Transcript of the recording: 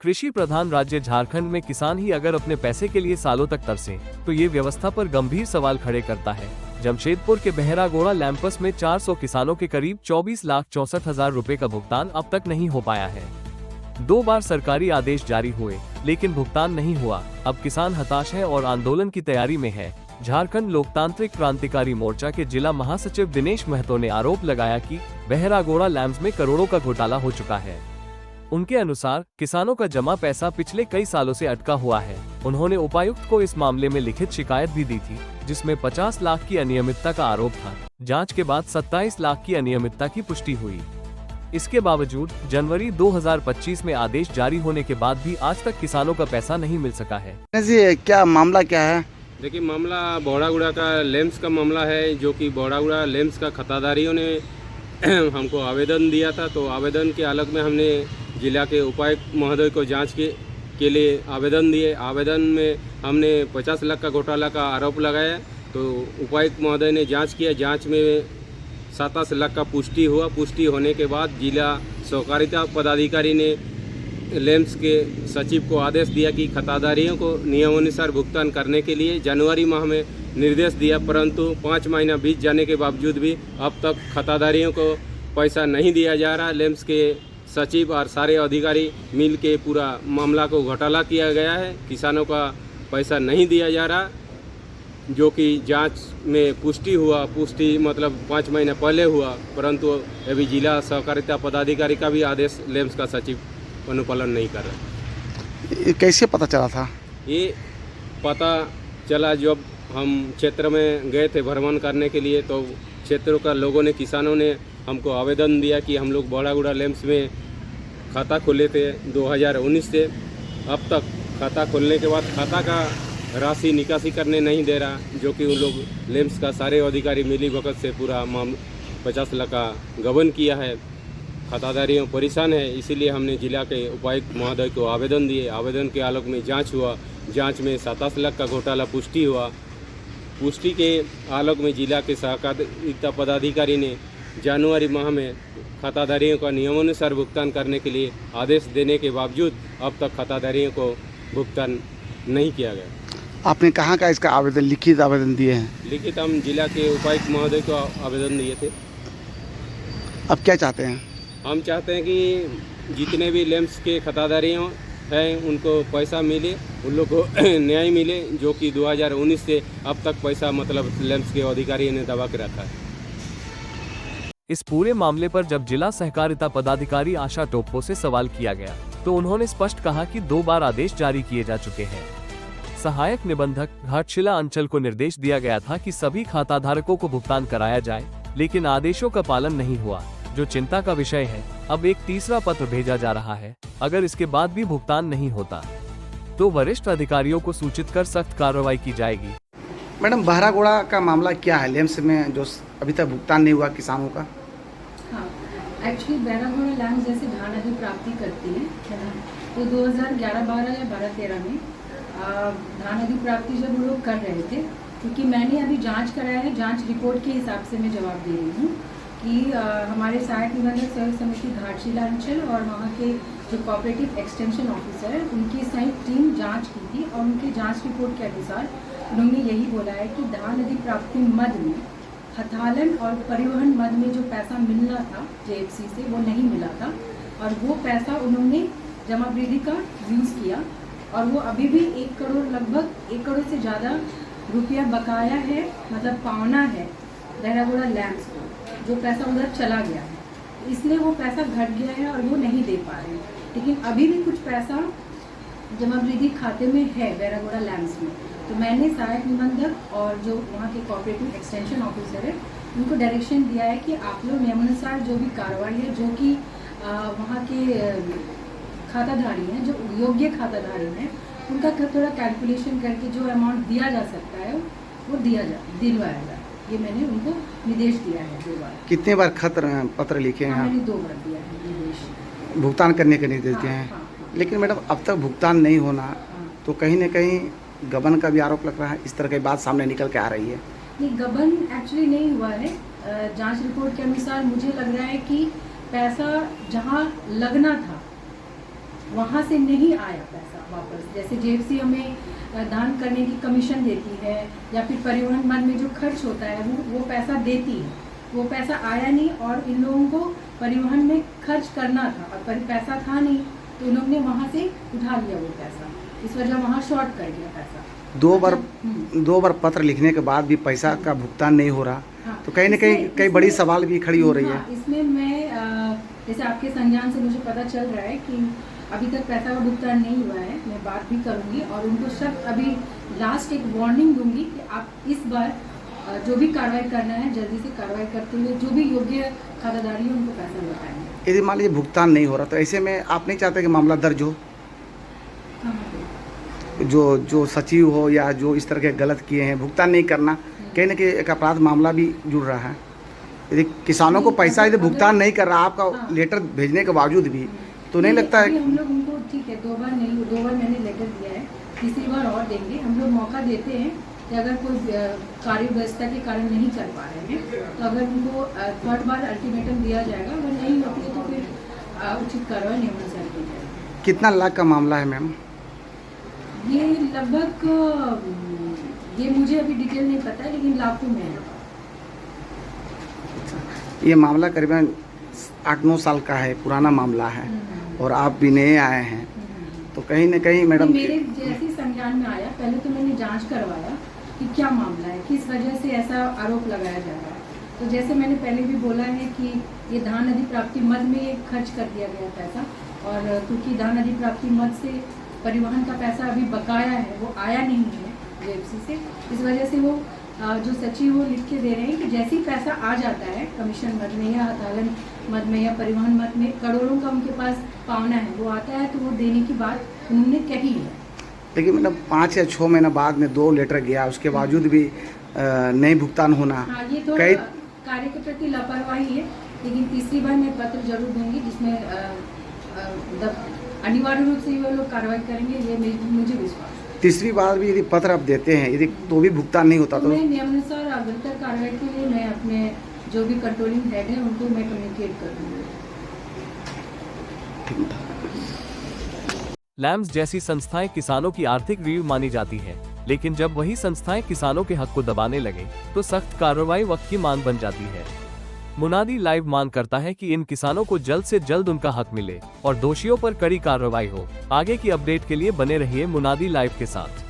कृषि प्रधान राज्य झारखंड में किसान ही अगर अपने पैसे के लिए सालों तक तरसे, तो ये व्यवस्था पर गंभीर सवाल खड़े करता है। जमशेदपुर के बहरागोड़ा लैंपस में 400 किसानों के करीब 24,64,000 रुपए का भुगतान अब तक नहीं हो पाया है। 2 बार सरकारी आदेश जारी हुए, लेकिन भुगतान नहीं हुआ। अब किसान हताश है और आंदोलन की तैयारी में है। झारखंड लोकतांत्रिक क्रांतिकारी मोर्चा के जिला महासचिव दिनेश महतो ने आरोप लगाया कि बहरागोड़ा लैंप्स में करोड़ों का घोटाला हो चुका है। उनके अनुसार किसानों का जमा पैसा पिछले कई सालों से अटका हुआ है। उन्होंने उपायुक्त को इस मामले में लिखित शिकायत भी दी थी, जिसमें 50 लाख की अनियमितता का आरोप था। जांच के बाद 27 लाख की अनियमितता की पुष्टि हुई। इसके बावजूद जनवरी 2025 में आदेश जारी होने के बाद भी आज तक किसानों का पैसा नहीं मिल सका है। जी, क्या मामला क्या है? देखिए, मामला बौड़ागुड़ा का लेम्स का मामला है, जो कि बौड़ागुड़ा लेम्स का खाताधारियों ने हमको आवेदन दिया था। तो आवेदन के आलोक में हमने जिला के उपायुक्त महोदय को जांच के लिए आवेदन दिए। आवेदन में हमने 50 लाख का घोटाला का आरोप लगाया। तो उपायुक्त महोदय ने जांच किया। जांच में 27 लाख का पुष्टि हुआ। पुष्टि होने के बाद जिला सहकारिता पदाधिकारी ने लेम्स के सचिव को आदेश दिया कि खाताधारियों को नियमानुसार भुगतान करने के लिए जनवरी माह में निर्देश दिया, परंतु 5 महीना बीत जाने के बावजूद भी अब तक खाताधारियों को पैसा नहीं दिया जा रहा। लेम्स के सचिव और सारे अधिकारी मिल के पूरा मामला को घोटाला किया गया है। किसानों का पैसा नहीं दिया जा रहा, जो कि जांच में पुष्टि हुआ। पुष्टि मतलब 5 महीने पहले हुआ, परंतु अभी जिला सहकारिता पदाधिकारी का भी आदेश लेम्स का सचिव अनुपालन नहीं कर रहा। कैसे पता चला था? ये पता चला जब हम क्षेत्र में गए थे भ्रमण करने के लिए, तो क्षेत्रों का लोगों ने, किसानों ने हमको आवेदन दिया कि हम लोग बौड़ागुड़ा लेम्स में खाता खोले थे 2019 से। अब तक खाता खोलने के बाद खाता का राशि निकासी करने नहीं दे रहा, जो कि उन लोग लेम्स का सारे अधिकारी मिली भगत से पूरा 50 लाख का गबन किया है। खाताधारियों परेशान है, इसीलिए हमने जिला के उपायुक्त महोदय को आवेदन दिए। आवेदन के आलोक में जांच हुआ। जांच में 27 लाख का घोटाला पुष्टि हुआ। पुष्टि के आलोक में जिला के सहकारिता पदाधिकारी ने जनवरी माह में खाताधारियों का नियमानुसार भुगतान करने के लिए आदेश देने के बावजूद अब तक खाताधारियों को भुगतान नहीं किया गया। आपने कहाँ का इसका आवेदन, लिखित आवेदन दिए हैं? लिखित हम जिला के उपायुक्त महोदय को आवेदन दिए थे। अब क्या चाहते हैं? हम चाहते हैं कि जितने भी लेम्स के खाताधारियों हैं उनको पैसा मिले, उन लोग को न्याय मिले, जो कि 2019 से अब तक पैसा मतलब लेम्स के अधिकारी ने दबा के रखा है। इस पूरे मामले पर जब जिला सहकारिता पदाधिकारी आशा टोप्पो से सवाल किया गया, तो उन्होंने स्पष्ट कहा कि 2 बार आदेश जारी किए जा चुके हैं। सहायक निबंधक घाटशिला अंचल को निर्देश दिया गया था कि सभी खाताधारकों को भुगतान कराया जाए, लेकिन आदेशों का पालन नहीं हुआ, जो चिंता का विषय है। अब एक तीसरा पत्र भेजा जा रहा है। अगर इसके बाद भी भुगतान नहीं होता, तो वरिष्ठ अधिकारियों को सूचित कर सख्त कार्रवाई की जाएगी। मैडम, बहरागोड़ा का मामला क्या है? लेम्स में जो अभी तक भुगतान नहीं हुआ किसानों का। हाँ, एक्चुअली बहरागोड़ा लैंड जैसे धान अधि प्राप्ति करती है ना, तो 2011-12 या 12-13 में धान अधि प्राप्ति जब वो लोग कर रहे थे, क्योंकि मैंने अभी जांच कराया है, जांच रिपोर्ट के हिसाब से मैं जवाब दे रही हूँ कि हमारे सहायक निबंधक सहयोग समिति घाटशिला अंचल और वहाँ के जो कोऑपरेटिव एक्सटेंशन ऑफिसर है, उनकी संयुक्त टीम जांच की थी और उनके जांच रिपोर्ट के अनुसार उन्होंने यही बोला है कि धान अधि प्राप्ति मद में हथालन और परिवहन मद में जो पैसा मिलना था जेएफसी से, वो नहीं मिला था और वो पैसा उन्होंने जमा वृद्धि का यूज़ किया और वो अभी भी 1 करोड़, लगभग 1 करोड़ से ज़्यादा रुपया बकाया है, मतलब पावना है बहरागोड़ा लैंप्स को, जो पैसा उधर चला गया है। इसलिए वो पैसा घट गया है और वो नहीं दे पा रहे हैं। लेकिन अभी भी कुछ पैसा जमा वृद्धि खाते में है बहरागोड़ा लैंप्स में। तो मैंने सहायक निबंधक और जो वहाँ के कोऑपरेटिव एक्सटेंशन ऑफिसर है, उनको डायरेक्शन दिया है कि आप लोग नियमानुसार जो भी कार्रवाई है, जो कि वहाँ के खाताधारी हैं, जो योग्य खाताधारी हैं, उनका थोड़ा कैलकुलेशन करके जो अमाउंट दिया जा सकता है वो दिलवाया जाए। ये मैंने उनको निर्देश दिया है 2 बार। कितने बार पत्र लिखे हैं? मैंने 2 बार दिया है निर्देश, भुगतान करने के निर्देश दिए हैं। हाँ। लेकिन मैडम, अब तक भुगतान नहीं होना, तो कहीं ना कहीं गबन का भी आरोप लग रहा है। इस तरह की बात सामने निकल के आ रही है। नहीं, गबन एक्चुअली नहीं हुआ है। जांच रिपोर्ट के अनुसार मुझे लग रहा है कि पैसा जहां लगना था वहाँ से नहीं आया पैसा वापस। जैसे जेएफसी हमें दान करने की कमीशन देती है या फिर परिवहन मद में जो खर्च होता है वो पैसा देती है, वो पैसा आया नहीं और इन लोगों को परिवहन में खर्च करना था और पैसा था नहीं, तो इन लोगों ने वहाँ से उठा लिया वो पैसा, इस वजह वहाँ शॉर्ट कर दिया पैसा। दो बार पत्र लिखने के बाद भी पैसा का भुगतान नहीं हो रहा, हाँ, तो कहीं ना कहीं कई बड़ी सवाल भी खड़ी हो रही है। हाँ, इसमें मैं जैसे आपके संज्ञान से मुझे पता चल रहा है कि अभी तक पैसा का भुगतान नहीं हुआ है। मैं बात भी करूंगी और उनको सब अभी लास्ट एक वार्निंग दूंगी कि आप इस बार जो भी कार्रवाई करना है जल्दी से कार्रवाई करते हुए जो भी योग्य खाताधारी है उनको पैसा लौटाएंगे। यदि मान लीजिए भुगतान नहीं हो रहा तो ऐसे में आप नहीं चाहते कि मामला दर्ज हो, जो सचिव हो या जो इस तरह के गलत किए हैं भुगतान नहीं करना, कहीं ना कहीं एक अपराध मामला भी जुड़ रहा है। यदि किसानों को पैसा यदि भुगतान नहीं कर रहा आपका लेटर भेजने के बावजूद भी, तो नहीं लगता है? हम लोग उनको ठीक है 2 बार मैंने लेटर दिया है, तीसरी बार और देंगे। हम लोग मौका देते हैं कि अगर कोई कार्य व्यवस्था के कारण नहीं कर पा रहे हैं तो अगर उनको 3rd बार अल्टीमेटम दिया जाएगा, अगर नहीं होती है तो फिर उचित कार्रवाई नियमानुसार की जाएगी। कितना लाख का मामला है मैम? ये लगभग ये मुझे अभी डिटेल नहीं पता है, लेकिन लाखों में है। ये मामला करीबन 8-9 साल का है, पुराना मामला है और आप भी नए आए हैं, तो कहीं ना कहीं मैडम मेरे जैसे संज्ञान में आया, पहले तो मैंने जांच करवाया कि क्या मामला है, किस वजह से ऐसा आरोप लगाया जा रहा है। तो जैसे मैंने पहले भी बोला है कि ये धान अधिप्राप्ति मद में खर्च कर दिया गया पैसा, और क्योंकि धान अधिप्राप्ति मद से परिवहन का पैसा अभी बकाया है, वो आया नहीं है जेएफसी से, इस वजह से वो जो सचिव वो लिख के दे रहे हैं कि जैसे ही पैसा आ जाता है कमीशन मद में या हतालन मद में या परिवहन मद में, करोड़ों का उनके पास पावना है, वो आता है तो वो देने की बात उन्होंने कही है। लेकिन मतलब 5 या 6 महीना बाद में 2 लेटर गया, उसके बावजूद भी नहीं भुगतान होना, हाँ, ये थोड़ा कार्य के प्रति लापरवाही है। लेकिन तीसरी बार मैं पत्र जरूर दूंगी जिसमें अनिवार्य रूप से वो लोग कार्रवाई करेंगे, ये मुझे विश्वास है। तीसरी बार भी यदि पत्र आप देते हैं यदि तो भी भुगतान नहीं होता तो मैं नियमानुसार बेहतर कार्रवाई के लिए मैं अपने जो भी कंट्रोलिंग हेड है उनको मैं कम्युनिकेट करूँगी। लैम्स जैसी संस्थाएं किसानों की आर्थिक रीढ़ मानी जाती हैं, लेकिन जब वही संस्थाएं किसानों के हक को दबाने लगे तो सख्त कार्रवाई वक्त की मांग बन जाती है। मुनादी लाइव मांग करता है कि इन किसानों को जल्द से जल्द उनका हक मिले और दोषियों पर कड़ी कार्रवाई हो। आगे की अपडेट के लिए बने रहिए मुनादी लाइव के साथ।